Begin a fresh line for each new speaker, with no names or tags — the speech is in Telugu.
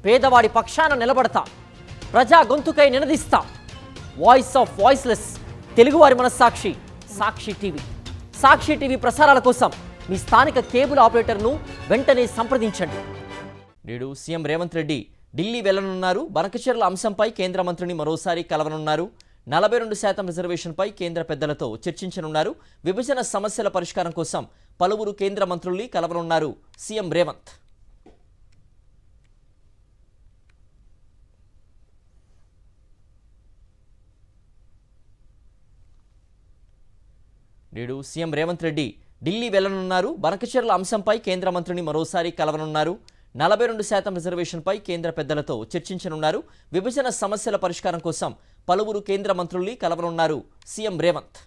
పేదవాడి పక్షాన నిలబడతా, ప్రజా గొంతుకై నినదిస్తా. వాయిస్ ఆఫ్ వాయిస్లెస్, తెలుగువారి మనస్సాక్షి, సాక్షి టీవీ. సాక్షి టీవీ ప్రసారాల కోసం మీ స్థానిక కేబుల్ ఆపరేటర్ను వెంటనే సంప్రదించండి. నేడు సీఎం రేవంత్ రెడ్డి ఢిల్లీ వెళ్లనున్నారు. బనకచెర్ల అంశంపై కేంద్ర మంత్రిని మరోసారి కలవనున్నారు. 42% రిజర్వేషన్పై కేంద్ర పెద్దలతో చర్చించనున్నారు. విభజన సమస్యల పరిష్కారం కోసం పలువురు కేంద్ర మంత్రుల్ని కలవనున్నారు సీఎం రేవంత్. నేడు సీఎం రేవంత్ రెడ్డి ఢిల్లీ వెళ్లనున్నారు. బనకచెర్ల అంశంపై కేంద్ర మంత్రిని మరోసారి కలవనున్నారు. 42% రిజర్వేషన్పై కేంద్ర పెద్దలతో చర్చించనున్నారు. విభజన సమస్యల పరిష్కారం కోసం పలువురు కేంద్ర మంత్రుల్ని కలవనున్నారు సీఎం రేవంత్.